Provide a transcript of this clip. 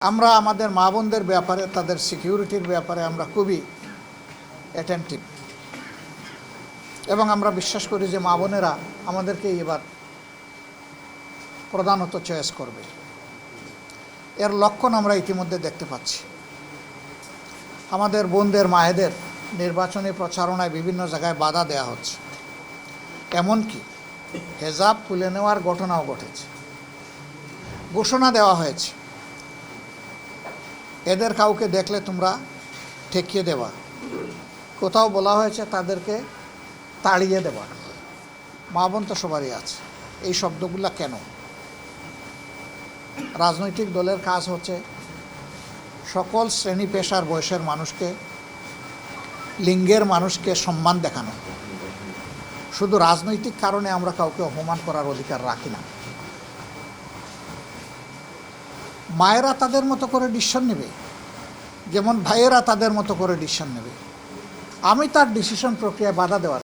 আমরা আমাদের মা বোনদের ব্যাপারে তাদের সিকিউরিটির ব্যাপারে আমরা খুবই অ্যাটেন্টিভ এবং আমরা বিশ্বাস করি যে মা বোনেরা আমাদেরকে এবার প্রধানত চয়েস করবে। এর লক্ষণ আমরা ইতিমধ্যে দেখতে পাচ্ছি। আমাদের বোনদের মায়েদের নির্বাচনী প্রচারণায় বিভিন্ন জায়গায় বাধা দেওয়া হচ্ছে, এমনকি হেজাব খুলে নেওয়ার ঘটনাও ঘটেছে। ঘোষণা দেওয়া হয়েছে এদের কাউকে দেখলে তোমরা ঠেকিয়ে দেবা, কোথাও বলা হয়েছে তাদেরকে তাড়িয়ে দেবা। মা বোন তো সবারই আছে। এই শব্দগুলা কেন? রাজনৈতিক দলের কাজ হচ্ছে সকল শ্রেণী পেশার বয়সের মানুষকে, লিঙ্গের মানুষকে সম্মান দেখানো। শুধু রাজনৈতিক কারণে আমরা কাউকে অপমান করার অধিকার রাখি না। মায়েরা তাদের মতো করে ডিসিশন নেবে, যেমন ভাইয়েরা তাদের মতো করে ডিসিশন নেবে। আমি তার ডিসিশন প্রক্রিয়ায় বাধা দেওয়ার